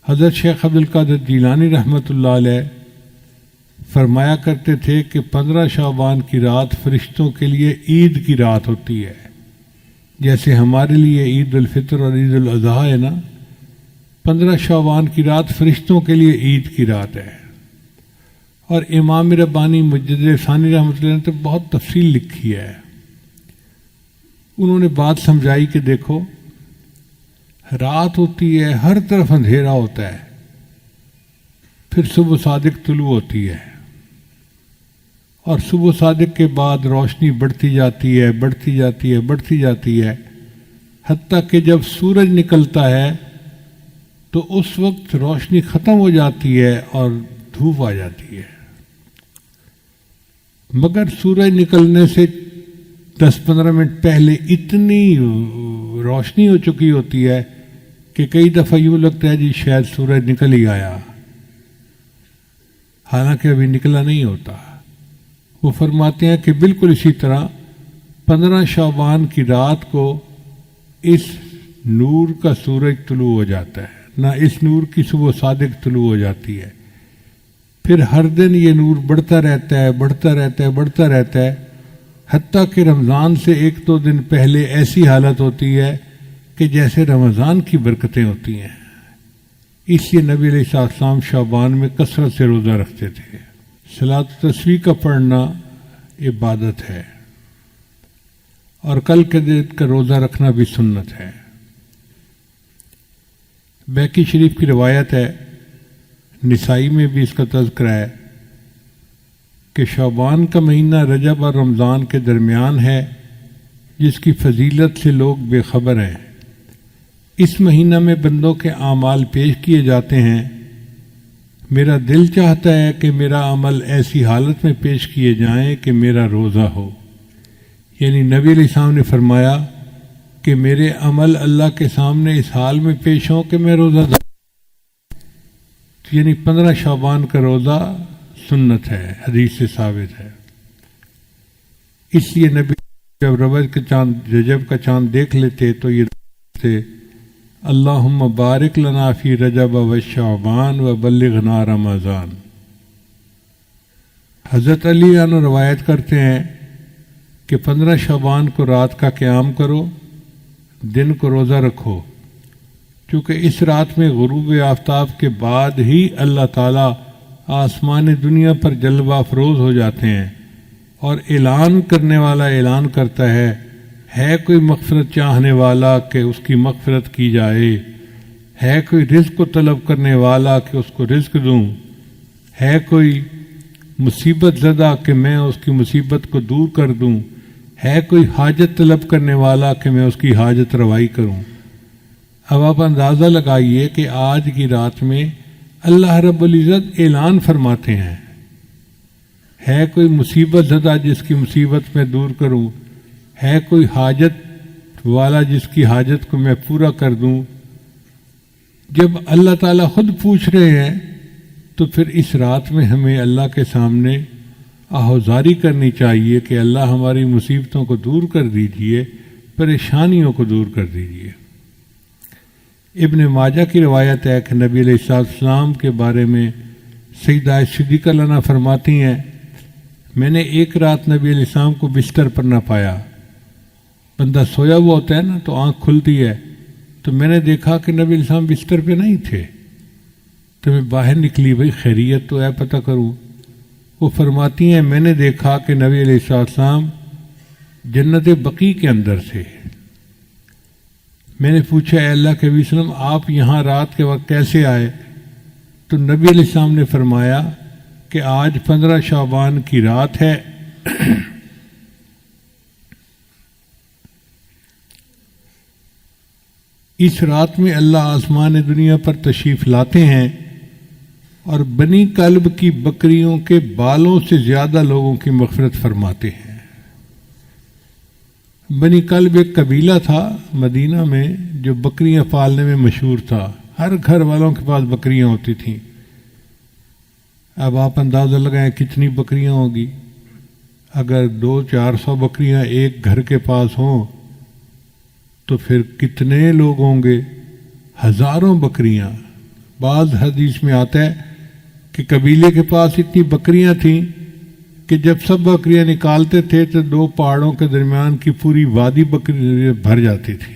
حضرت شیخ عبدالقادر جیلانی رحمۃ اللہ علیہ فرمایا کرتے تھے کہ 15 شعبان کی رات فرشتوں کے لیے عید کی رات ہوتی ہے، جیسے ہمارے لیے عید الفطر اور عید الاضحیٰ ہے نا، 15 شعبان کی رات فرشتوں کے لیے عید کی رات ہے۔ اور امام ربانی مجدد ثانی رحمۃ اللہ نے تو بہت تفصیل لکھی ہے، انہوں نے بات سمجھائی کہ دیکھو رات ہوتی ہے، ہر طرف اندھیرا ہوتا ہے، پھر صبح صادق طلوع ہوتی ہے، اور صبح صادق کے بعد روشنی بڑھتی جاتی ہے، بڑھتی جاتی ہے، بڑھتی جاتی ہے، حتیٰ کہ جب سورج نکلتا ہے تو اس وقت روشنی ختم ہو جاتی ہے اور دھوپ آ جاتی ہے، مگر سورج نکلنے سے 10-15 منٹ پہلے اتنی روشنی ہو چکی ہوتی ہے کہ کئی دفعہ یوں لگتا ہے جی شاید سورج نکل ہی آیا، حالانکہ ابھی نکلا نہیں ہوتا۔ وہ فرماتے ہیں کہ بالکل اسی طرح 15 شعبان کی رات کو اس نور کا سورج طلوع ہو جاتا ہے، نہ اس نور کی صبح صادق طلوع ہو جاتی ہے، پھر ہر دن یہ نور بڑھتا رہتا ہے، بڑھتا رہتا ہے، بڑھتا رہتا ہے، حتیٰ کہ رمضان سے 1-2 دن پہلے ایسی حالت ہوتی ہے کہ جیسے رمضان کی برکتیں ہوتی ہیں۔ اس لیے نبی علیہ السلام شعبان میں کثرت سے روزہ رکھتے تھے۔ صلاۃ و تسبیح کا پڑھنا عبادت ہے، اور کل کے دن کا روزہ رکھنا بھی سنت ہے۔ بیکی شریف کی روایت ہے، نسائی میں بھی اس کا تذکرہ ہے کہ شعبان کا مہینہ رجب اور رمضان کے درمیان ہے، جس کی فضیلت سے لوگ بے خبر ہیں۔ اس مہینہ میں بندوں کے اعمال پیش کیے جاتے ہیں، میرا دل چاہتا ہے کہ میرا عمل ایسی حالت میں پیش کیے جائیں کہ میرا روزہ ہو، یعنی نبی علیہ السلام نے فرمایا کہ میرے عمل اللہ کے سامنے اس حال میں پیش ہوں کہ میں روزہ دار، یعنی 15 شعبان کا روزہ سنت ہے، حدیث سے ثابت ہے۔ اس لیے نبی جب رجب کا چاند دیکھ لیتے تو یہ تھے اللہم بارک لنا فی رجب و شعبان و بلغنا رمضان۔ حضرت علی عنہ روایت کرتے ہیں کہ 15 شعبان کو رات کا قیام کرو، دن کو روزہ رکھو، چونکہ اس رات میں غروب آفتاب کے بعد ہی اللہ تعالیٰ آسمان دنیا پر جلوہ افروز ہو جاتے ہیں، اور اعلان کرنے والا اعلان کرتا ہے کوئی مغفرت چاہنے والا کہ اس کی مغفرت کی جائے، ہے کوئی رزق کو طلب کرنے والا کہ اس کو رزق دوں، ہے کوئی مصیبت زدہ کہ میں اس کی مصیبت کو دور کر دوں، ہے کوئی حاجت طلب کرنے والا کہ میں اس کی حاجت روائی کروں۔ اب آپ اندازہ لگائیے کہ آج کی رات میں اللہ رب العزت اعلان فرماتے ہیں، ہے کوئی مصیبت زدہ جس کی مصیبت میں دور کروں، ہے کوئی حاجت والا جس کی حاجت کو میں پورا کر دوں۔ جب اللہ تعالیٰ خود پوچھ رہے ہیں تو پھر اس رات میں ہمیں اللہ کے سامنے آہوزاری کرنی چاہیے کہ اللہ ہماری مصیبتوں کو دور کر دیجئے، پریشانیوں کو دور کر دیجئے۔ ابن ماجہ کی روایت ہے کہ نبی علیہ السلام کے بارے میں سیدہ صدیقہ عنہا فرماتی ہیں، میں نے ایک رات نبی علیہ السلام کو بستر پر نہ پایا، بندہ سویا ہوا ہوتا ہے نا تو آنکھ کھلتی ہے، تو میں نے دیکھا کہ نبی علیہ السلام بستر پہ نہیں تھے، تو میں باہر نکلی، بھئی خیریت تو ہے پتہ کروں۔ وہ فرماتی ہیں میں نے دیکھا کہ نبی علیہ السلام جنت بقیع کے اندر تھے۔ میں نے پوچھا اے اللہ کے نبی صلی اللہ علیہ وسلم آپ یہاں رات کے وقت کیسے آئے؟ تو نبی علیہ السلام نے فرمایا کہ آج 15 شعبان کی رات ہے، اس رات میں اللہ آسمان دنیا پر تشریف لاتے ہیں اور بنی کلب کی بکریوں کے بالوں سے زیادہ لوگوں کی مغفرت فرماتے ہیں۔ بنی کلب ایک قبیلہ تھا مدینہ میں جو بکریاں پالنے میں مشہور تھا، ہر گھر والوں کے پاس بکریاں ہوتی تھیں۔ اب آپ اندازہ لگائیں کتنی بکریاں ہوگی، اگر 200-400 بکریاں ایک گھر کے پاس ہوں تو پھر کتنے لوگ ہوں گے، ہزاروں بکریاں۔ بعض حدیث میں آتا ہے کہ قبیلے کے پاس اتنی بکریاں تھیں کہ جب سب بکریاں نکالتے تھے تو 2 پہاڑوں کے درمیان کی پوری وادی بکری بھر جاتی تھی.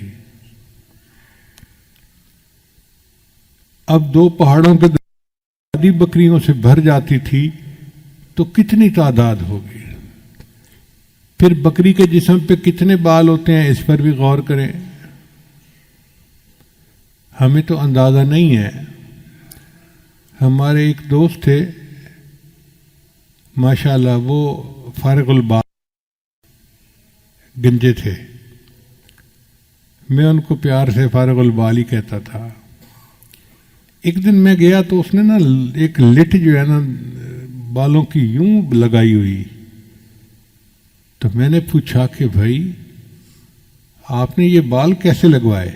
اب 2 پہاڑوں کے وادی بکریوں سے بھر جاتی تھی تو کتنی تعداد ہوگی. پھر بکری کے جسم پہ کتنے بال ہوتے ہیں اس پر بھی غور کریں. ہمیں تو اندازہ نہیں ہے. ہمارے ایک دوست تھے ماشاءاللہ، وہ فارغ البال گنجے تھے. میں ان کو پیار سے فارغ البال ہی کہتا تھا. ایک دن میں گیا تو اس نے نا ایک لٹ جو ہے نا بالوں کی یوں لگائی ہوئی. تو میں نے پوچھا کہ بھائی آپ نے یہ بال کیسے لگوائے؟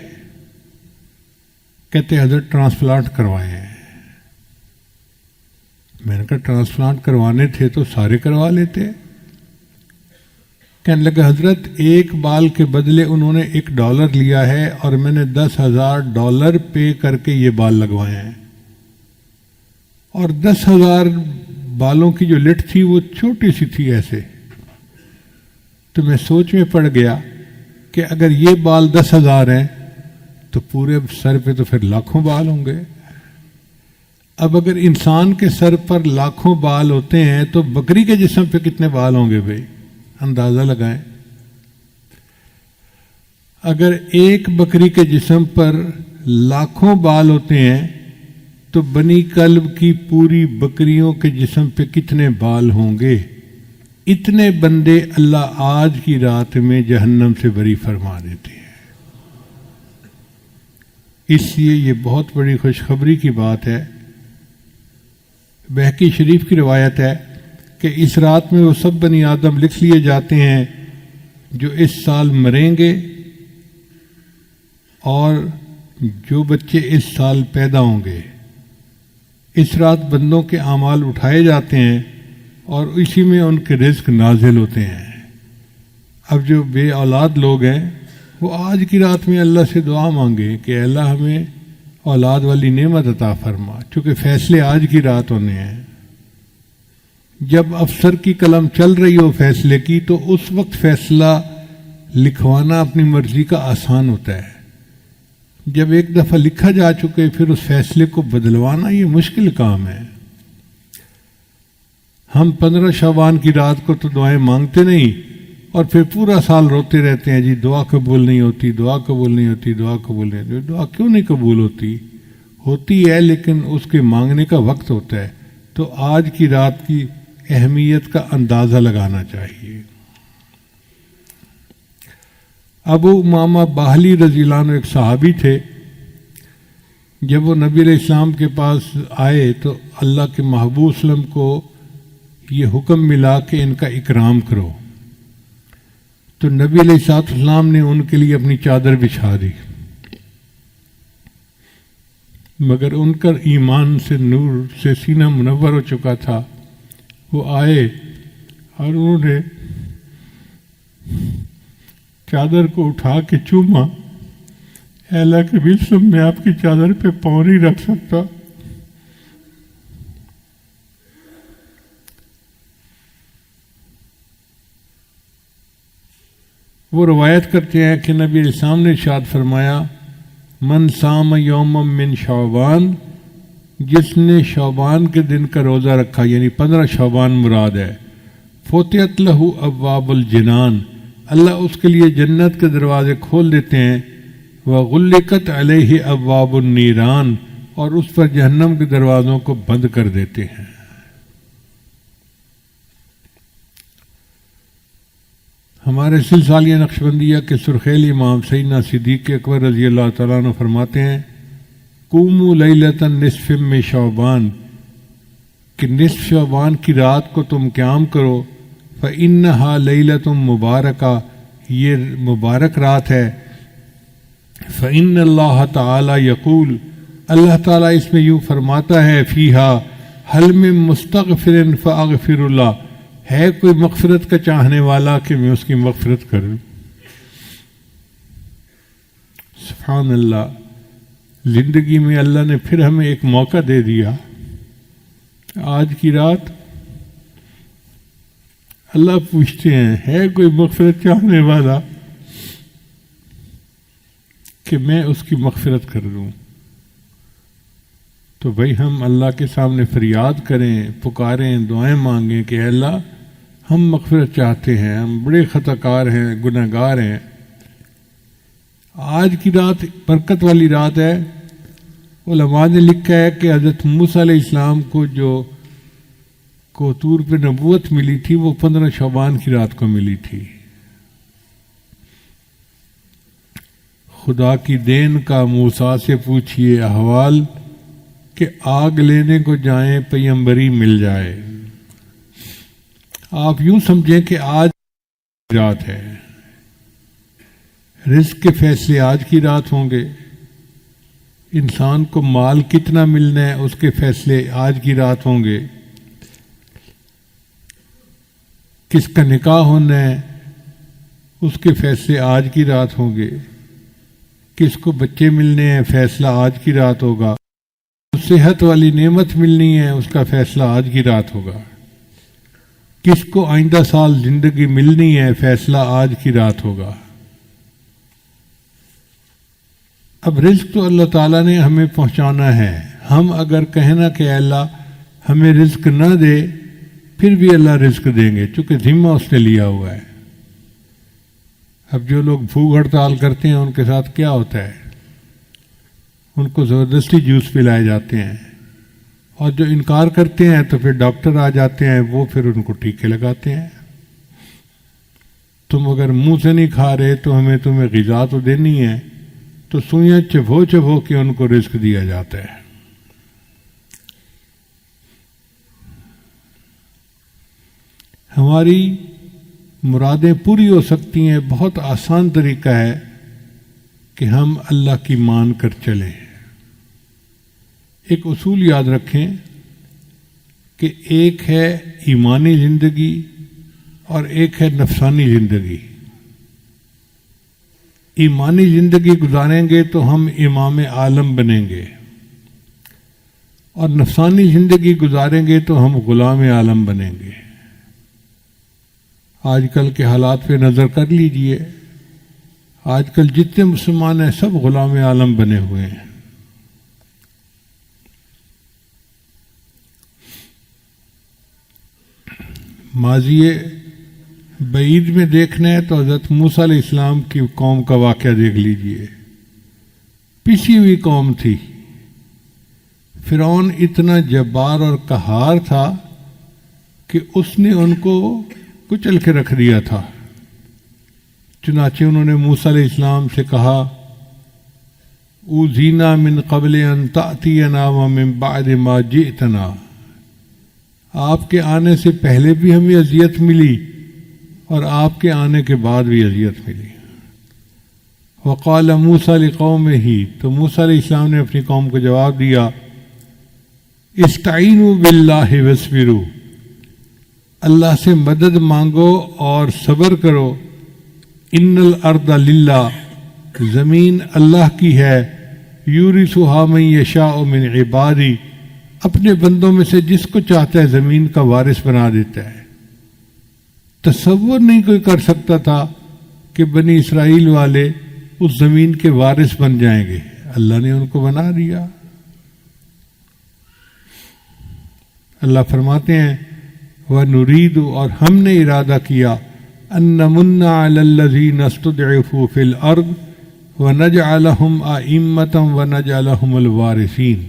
کہتے حضرت ٹرانسپلانٹ کروائے ہیں. میں نے کہا ٹرانسپلانٹ کروانے تھے تو سارے کروا لیتے. کہنے لگا حضرت ایک بال کے بدلے انہوں نے $1 لیا ہے اور میں نے $10,000 پے کر کے یہ بال لگوائے ہیں. اور 10,000 بالوں کی جو لٹ تھی وہ چھوٹی سی تھی ایسے. تو میں سوچ میں پڑ گیا کہ اگر یہ بال 10,000 ہیں تو پورے سر پہ تو پھر لاکھوں بال ہوں گے. اب اگر انسان کے سر پر لاکھوں بال ہوتے ہیں تو بکری کے جسم پہ کتنے بال ہوں گے بھائی؟ اندازہ لگائیں. اگر ایک بکری کے جسم پر لاکھوں بال ہوتے ہیں تو بنی کلب کی پوری بکریوں کے جسم پہ کتنے بال ہوں گے؟ اتنے بندے اللہ آج کی رات میں جہنم سے بری فرما دیتے ہیں. اس لیے یہ بہت بڑی خوشخبری کی بات ہے. بہقی شریف کی روایت ہے کہ اس رات میں وہ سب بنی آدم لکھ لیے جاتے ہیں جو اس سال مریں گے اور جو بچے اس سال پیدا ہوں گے. اس رات بندوں کے اعمال اٹھائے جاتے ہیں اور اسی میں ان کے رزق نازل ہوتے ہیں. اب جو بے اولاد لوگ ہیں وہ آج کی رات میں اللہ سے دعا مانگے کہ اللہ ہمیں اولاد والی نعمت عطا فرما، چونکہ فیصلے آج کی رات ہونے ہیں. جب افسر کی قلم چل رہی ہو فیصلے کی تو اس وقت فیصلہ لکھوانا اپنی مرضی کا آسان ہوتا ہے. جب ایک دفعہ لکھا جا چکے پھر اس فیصلے کو بدلوانا یہ مشکل کام ہے. ہم 15 شعبان کی رات کو تو دعائیں مانگتے نہیں اور پھر پورا سال روتے رہتے ہیں جی دعا قبول نہیں ہوتی، دعا قبول نہیں ہوتی، دعا قبول نہیں ہوتی. دعا کیوں نہیں قبول ہوتی ہے لیکن اس کے مانگنے کا وقت ہوتا ہے. تو آج کی رات کی اہمیت کا اندازہ لگانا چاہیے. ابو امامہ باہلی رضی اللہ عنہ ایک صحابی تھے. جب وہ نبی علیہ السلام کے پاس آئے تو اللہ کے محبوب وسلم کو یہ حکم ملا کہ ان کا اکرام کرو. تو نبی علیہ السلام نے ان کے لیے اپنی چادر بچھا دی، مگر ان کا ایمان سے نور سے سینہ منور ہو چکا تھا. وہ آئے اور انہوں نے چادر کو اٹھا کے چوما. اے اللہ کے وسلم میں آپ کی چادر پہ پاؤں نہیں رکھ سکتا. وہ روایت کرتے ہیں کہ نبی علیہ السلام نے ارشاد فرمایا من صام یوم من شعبان، جس نے شعبان کے دن کا روزہ رکھا یعنی 15 شعبان مراد ہے، فتحت لہ ابواب الجنان، اللہ اس کے لیے جنت کے دروازے کھول دیتے ہیں. وغلقت علیہ ابواب النیران، اور اس پر جہنم کے دروازوں کو بند کر دیتے ہیں. ہمارے سلسالیہ نقشبندیہ کے سرخیل امام سیدنا صدیق اکبر رضی اللہ تعالیٰ عنہ فرماتے ہیں قوموا لیلۃ نصف من شعبان، کہ نصف شعبان کی رات کو تم قیام کرو. فإنہا لیلۃ مبارکہ، یہ مبارک رات ہے. فإن اللہ تعالی یقول، اللہ تعالیٰ اس میں یوں فرماتا ہے فیہا حل من مستغفر فاغفر اللہ، ہے کوئی مغفرت کا چاہنے والا کہ میں اس کی مغفرت کروں. سبحان اللہ. زندگی میں اللہ نے پھر ہمیں ایک موقع دے دیا. آج کی رات اللہ پوچھتے ہیں ہے کوئی مغفرت چاہنے والا کہ میں اس کی مغفرت کر دوں؟ تو بھائی ہم اللہ کے سامنے فریاد کریں، پکاریں، دعائیں مانگیں کہ اے اللہ ہم مغفرت چاہتے ہیں، ہم بڑے خطا کار ہیں، گناہ گار ہیں. آج کی رات برکت والی رات ہے. علماء نے لکھا ہے کہ حضرت موسیٰ علیہ السلام کو طور پہ نبوت ملی تھی، وہ 15 شعبان کی رات کو ملی تھی. خدا کی دین کا موسیٰ سے پوچھئے احوال کہ آگ لینے کو جائیں پیمبری مل جائے. آپ یوں سمجھیں کہ آج رات ہے، رزق کے فیصلے آج کی رات ہوں گے. انسان کو مال کتنا ملنا ہے اس کے فیصلے آج کی رات ہوں گے. کس کا نکاح ہونا ہے اس کے فیصلے آج کی رات ہوں گے. کس کو بچے ملنے ہیں فیصلہ آج کی رات ہوگا. صحت والی نعمت ملنی ہے اس کا فیصلہ آج کی رات ہوگا. کس کو آئندہ سال زندگی ملنی ہے فیصلہ آج کی رات ہوگا. اب رزق تو اللہ تعالیٰ نے ہمیں پہنچانا ہے. ہم اگر کہنا کہ اللہ ہمیں رزق نہ دے پھر بھی اللہ رزق دیں گے چونکہ ذمہ اس نے لیا ہوا ہے. اب جو لوگ بھوک ہڑتال کرتے ہیں ان کے ساتھ کیا ہوتا ہے؟ ان کو زبردستی جوس پلائے جاتے ہیں، اور جو انکار کرتے ہیں تو پھر ڈاکٹر آ جاتے ہیں، وہ پھر ان کو ٹیکے لگاتے ہیں. تم اگر منہ سے نہیں کھا رہے تو ہمیں تمہیں غذا تو دینی ہے، تو سوئیاں چبھو چبھو کے ان کو رزق دیا جاتا ہے. ہماری مرادیں پوری ہو سکتی ہیں. بہت آسان طریقہ ہے کہ ہم اللہ کی مان کر چلیں. ایک اصول یاد رکھیں کہ ایک ہے ایمانی زندگی اور ایک ہے نفسانی زندگی. ایمانی زندگی گزاریں گے تو ہم امام عالم بنیں گے، اور نفسانی زندگی گزاریں گے تو ہم غلام عالم بنیں گے. آج کل کے حالات پہ نظر کر لیجئے. آج کل جتنے مسلمان ہیں سب غلام عالم بنے ہوئے ہیں. ماضی بعید میں دیکھنا ہے تو حضرت موسیٰ علیہ السلام کی قوم کا واقعہ دیکھ لیجئے. پسی ہوئی قوم تھی. فرعون اتنا جبار اور قہار تھا کہ اس نے ان کو کچل کے رکھ دیا تھا. چنانچہ انہوں نے موسیٰ علیہ السلام سے کہا اوذینا من قبل ان تأتینا ومن بعد ما جئتنا. آپ کے آنے سے پہلے بھی ہمیں اذیت ملی اور آپ کے آنے کے بعد بھی اذیت ملی. وقال موسیٰ لقومہ، تو موسیٰ علیہ السلام نے اپنی قوم کو جواب دیا استعینوا باللہ واصبروا، اللہ سے مدد مانگو اور صبر کرو. ان الارض للہ، زمین اللہ کی ہے. یورثھا من یشاء من عبادی، اپنے بندوں میں سے جس کو چاہتا ہے زمین کا وارث بنا دیتا ہے. تصور نہیں کوئی کر سکتا تھا کہ بنی اسرائیل والے اس زمین کے وارث بن جائیں گے. اللہ نے ان کو بنا دیا. اللہ فرماتے ہیں وَنُرِيدُ، اور ہم نے ارادہ کیا أَن نَمُنَّ عَلَى الَّذِينَ اسْتُضْعِفُوا فِي الْأَرْضِ وَنَجْعَلَهُمْ أَئِمَّةً وَنَجْعَلَهُمُ الْوَارِثِينَ،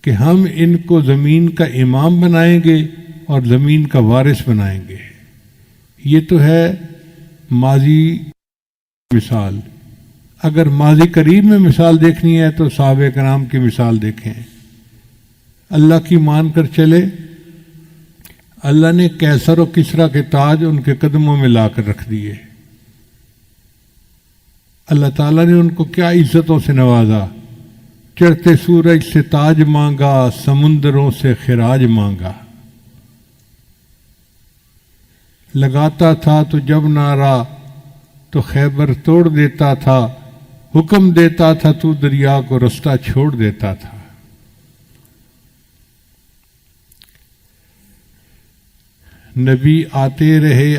کہ ہم ان کو زمین کا امام بنائیں گے اور زمین کا وارث بنائیں گے. یہ تو ہے ماضی مثال. اگر ماضی قریب میں مثال دیکھنی ہے تو صحابہ کرام کی مثال دیکھیں. اللہ کی مان کر چلے. اللہ نے کیسر و کسرا کے تاج ان کے قدموں میں لا کر رکھ دیے. اللہ تعالیٰ نے ان کو کیا عزتوں سے نوازا. چڑھتے سورج سے تاج مانگا، سمندروں سے خراج مانگا. لگاتا تھا تو جب نارا تو خیبر توڑ دیتا تھا. حکم دیتا تھا تو دریا کو رستہ چھوڑ دیتا تھا۔ نبی آتے رہے،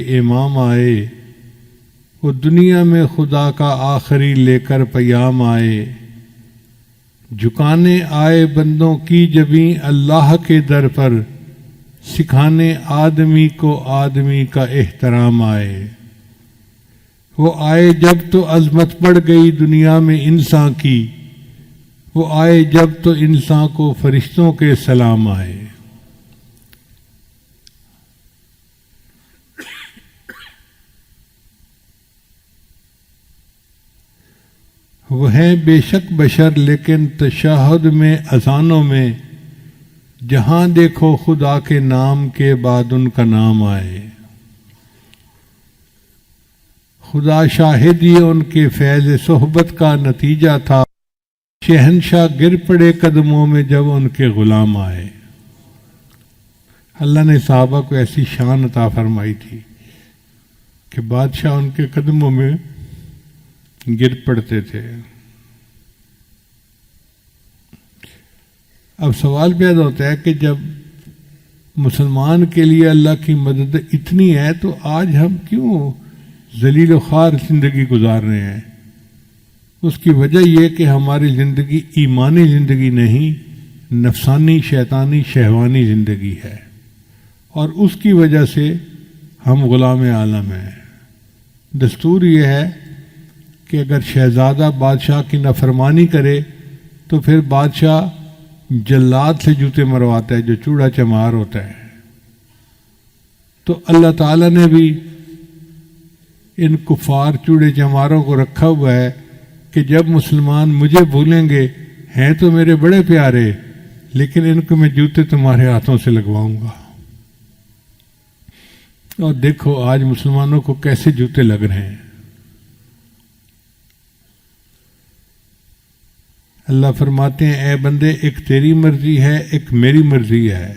امام آئے، وہ دنیا میں خدا کا آخری لے کر پیام آئے۔ جھکانے آئے بندوں کی جبیں اللہ کے در پر، سکھانے آدمی کو آدمی کا احترام آئے۔ وہ آئے جب تو عظمت بڑھ گئی دنیا میں انسان کی، وہ آئے جب تو انسان کو فرشتوں کے سلام آئے۔ وہ ہیں بے شک بشر لیکن تشہد میں اذانوں میں، جہاں دیکھو خدا کے نام کے بعد ان کا نام آئے۔ خدا شاہد یہ ان کے فیض صحبت کا نتیجہ تھا، شہنشاہ گر پڑے قدموں میں جب ان کے غلام آئے۔ اللہ نے صحابہ کو ایسی شان عطا فرمائی تھی کہ بادشاہ ان کے قدموں میں گر پڑتے تھے۔ اب سوال پیدا ہوتا ہے کہ جب مسلمان کے لیے اللہ کی مدد اتنی ہے تو آج ہم کیوں ذلیل و خوار زندگی گزار رہے ہیں؟ اس کی وجہ یہ کہ ہماری زندگی ایمانی زندگی نہیں، نفسانی شیطانی شہوانی زندگی ہے، اور اس کی وجہ سے ہم غلام عالم ہیں۔ دستور یہ ہے کہ اگر شہزادہ بادشاہ کی نافرمانی کرے تو پھر بادشاہ جلاد سے جوتے مرواتا ہے، جو چوڑا چمار ہوتا ہے۔ تو اللہ تعالیٰ نے بھی ان کفار چوڑے چماروں کو رکھا ہوا ہے کہ جب مسلمان مجھے بھولیں گے، ہیں تو میرے بڑے پیارے، لیکن ان کو میں جوتے تمہارے ہاتھوں سے لگواؤں گا۔ اور دیکھو آج مسلمانوں کو کیسے جوتے لگ رہے ہیں۔ اللہ فرماتے ہیں اے بندے، ایک تیری مرضی ہے، ایک میری مرضی ہے۔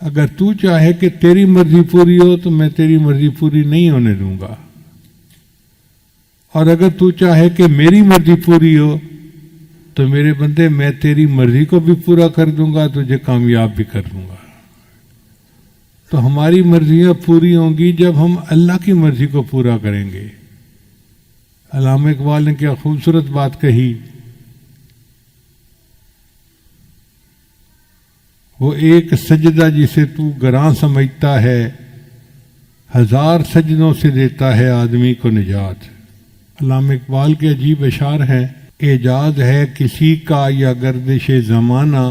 اگر تو چاہے کہ تیری مرضی پوری ہو تو میں تیری مرضی پوری نہیں ہونے دوں گا، اور اگر تو چاہے کہ میری مرضی پوری ہو تو میرے بندے میں تیری مرضی کو بھی پورا کر دوں گا، تجھے کامیاب بھی کر دوں گا۔ تو ہماری مرضیاں پوری ہوں گی جب ہم اللہ کی مرضی کو پورا کریں گے۔ علامہ اقبال نے کیا خوبصورت بات کہی، وہ ایک سجدہ جسے تو گراں سمجھتا ہے، ہزار سجدوں سے دیتا ہے آدمی کو نجات۔ علامہ اقبال کے عجیب اشعار ہیں، اعجاز ہے کسی کا یا گردش زمانہ،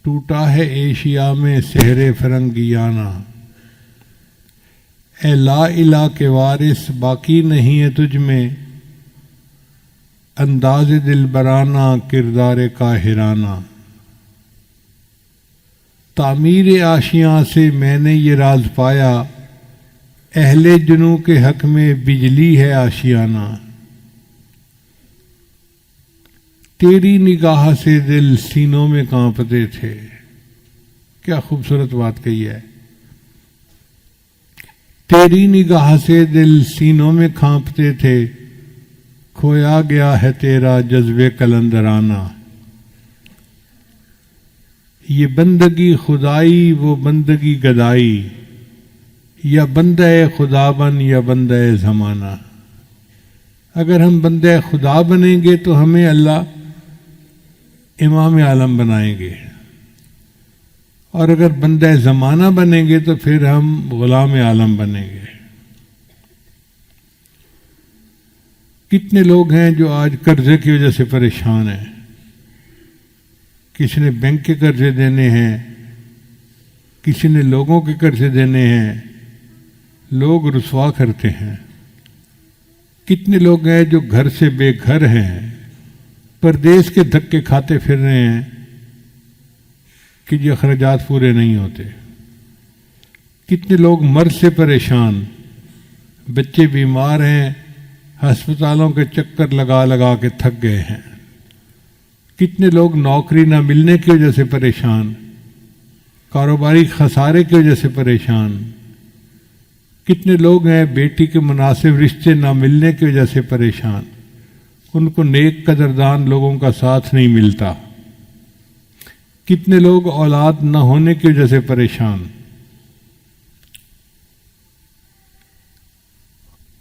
ٹوٹا ہے ایشیا میں سحر فرنگیانہ۔ اے لا الہ کے وارث باقی نہیں ہے تجھ میں، انداز دلبرانہ کردار قاہرانہ۔ تعمیر آشیاں سے میں نے یہ راز پایا، اہل جنوں کے حق میں بجلی ہے آشیانہ۔ تیری نگاہ سے دل سینوں میں کانپتے تھے۔ کیا خوبصورت بات کہی ہے، تیری نگاہ سے دل سینوں میں کانپتے تھے، کھویا گیا ہے تیرا جذبے کلندرانہ۔ یہ بندگی خدائی وہ بندگی گدائی، یا بندہ خدا بن یا بندہ زمانہ۔ اگر ہم بندہ خدا بنیں گے تو ہمیں اللہ امام عالم بنائیں گے، اور اگر بندہ زمانہ بنیں گے تو پھر ہم غلام عالم بنیں گے۔ کتنے لوگ ہیں جو آج قرضے کی وجہ سے پریشان ہیں، کسی نے بینک کے قرضے دینے ہیں، کسی نے لوگوں کے قرضے دینے ہیں، لوگ رسوا کرتے ہیں۔ کتنے لوگ ہیں جو گھر سے بے گھر ہیں، پردیس کے دھکے کھاتے پھر رہے ہیں کہ یہ اخراجات پورے نہیں ہوتے۔ کتنے لوگ مرض سے پریشان، بچے بیمار ہیں، ہسپتالوں کے چکر لگا لگا کے تھک گئے ہیں۔ کتنے لوگ نوکری نہ ملنے کی وجہ سے پریشان، کاروباری خسارے کی وجہ سے پریشان، کتنے لوگ ہیں بیٹی کے مناسب رشتے نہ ملنے کی وجہ سے پریشان، ان کو نیک قدردان لوگوں کا ساتھ نہیں ملتا۔ کتنے لوگ اولاد نہ ہونے کی وجہ سے پریشان۔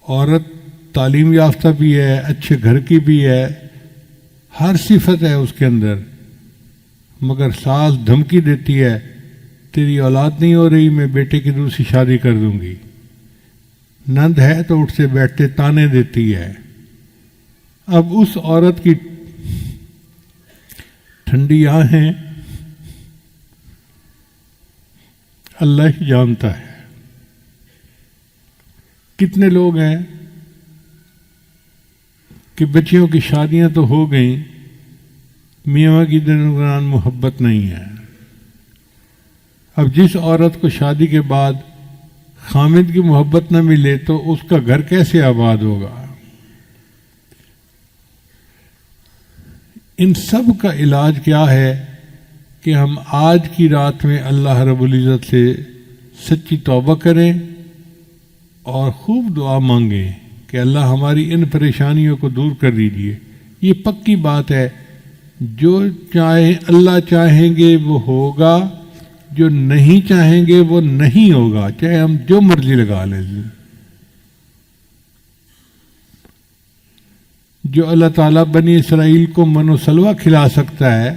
عورت تعلیم یافتہ بھی ہے، اچھے گھر کی بھی ہے، ہر صفت ہے اس کے اندر، مگر ساس دھمکی دیتی ہے تیری اولاد نہیں ہو رہی، میں بیٹے کی دوسری شادی کر دوں گی۔ نند ہے تو اٹھتے بیٹھتے تانے دیتی ہے۔ اب اس عورت کی ٹھنڈی آنکھیں اللہ ہی جانتا ہے۔ کتنے لوگ ہیں کہ بچیوں کی شادیاں تو ہو گئیں، میاں کی درمیان محبت نہیں ہے۔ اب جس عورت کو شادی کے بعد خامد کی محبت نہ ملے تو اس کا گھر کیسے آباد ہوگا؟ ان سب کا علاج کیا ہے کہ ہم آج کی رات میں اللہ رب العزت سے سچی توبہ کریں اور خوب دعا مانگیں کہ اللہ ہماری ان پریشانیوں کو دور کر دیجیے۔ یہ پکی بات ہے، جو چاہیں اللہ چاہیں گے وہ ہوگا، جو نہیں چاہیں گے وہ نہیں ہوگا، چاہے ہم جو مرضی لگا لیں۔ جو اللہ تعالیٰ بنی اسرائیل کو من و سلوہ کھلا سکتا ہے،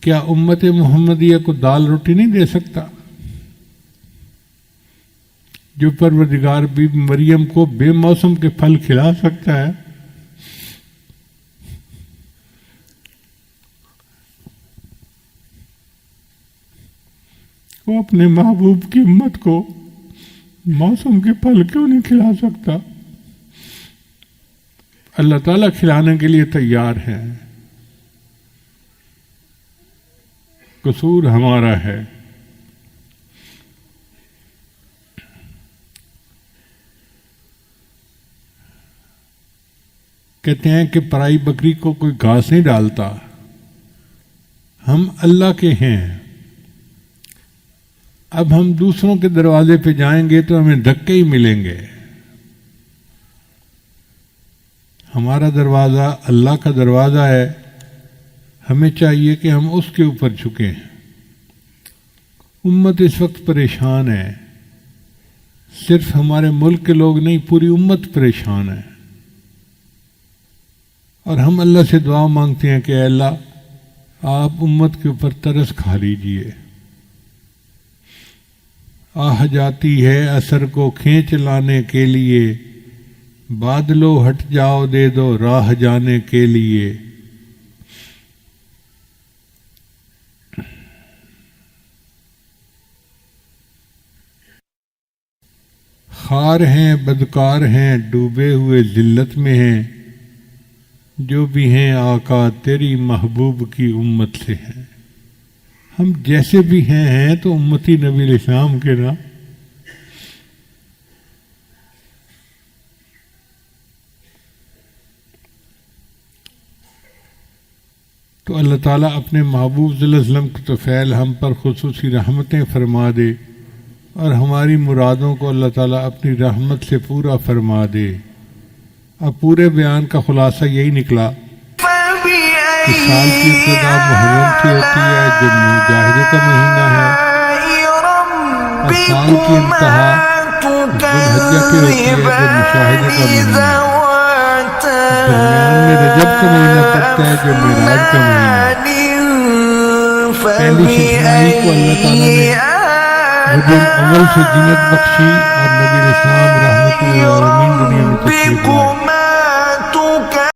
کیا امت محمدیہ کو دال روٹی نہیں دے سکتا؟ جو پروردگار بی مریم کو بے موسم کے پھل کھلا سکتا ہے، وہ اپنے محبوب کی امت کو موسم کے پھل کیوں نہیں کھلا سکتا؟ اللہ تعالیٰ کھلانے کے لیے تیار ہے، قصور ہمارا ہے۔ کہتے ہیں کہ پرائی بکری کو کوئی گھاس نہیں ڈالتا، ہم اللہ کے ہیں۔ اب ہم دوسروں کے دروازے پہ جائیں گے تو ہمیں دھکے ہی ملیں گے۔ ہمارا دروازہ اللہ کا دروازہ ہے، ہمیں چاہیے کہ ہم اس کے اوپر جھکیں۔ امت اس وقت پریشان ہے، صرف ہمارے ملک کے لوگ نہیں، پوری امت پریشان ہے، اور ہم اللہ سے دعا مانگتے ہیں کہ اے اللہ آپ امت کے اوپر ترس کھا لیجئے۔ آہ جاتی ہے اثر کو کھینچ لانے کے لیے، بادلو ہٹ جاؤ دے دو راہ جانے کے لیے۔ خار ہیں بدکار ہیں ڈوبے ہوئے ذلت میں ہیں، جو بھی ہیں آقا تیری محبوب کی امت سے ہیں۔ ہم جیسے بھی ہیں تو امتی نبی علیہ السلام کے نا۔ تو اللہ تعالیٰ اپنے محبوب صلی اللہ علیہ وسلم کی توفیل ہم پر خصوصی رحمتیں فرما دے، اور ہماری مرادوں کو اللہ تعالیٰ اپنی رحمت سے پورا فرما دے۔ اب پورے بیان کا خلاصہ یہی نکلا کہ سال کی ابتدا محرم سے ہوتی ہے جو مجاہدے کا مہینہ ہے، اور سال کی انتہا ذوالحجہ کی ہوتی ہے جو مشاہدے کا مہینہ ہے۔ درمیان میں رجب کا مہینہ پڑتا ہے جو معراج کا مہینہ ہے۔ پہلی شہنائی کو اللہ تعالیٰ نے ربیع الاول سے جنت بخشی، اور نبی علیہ السلام رحمت للعالمین دنیا میں تشریف لائے۔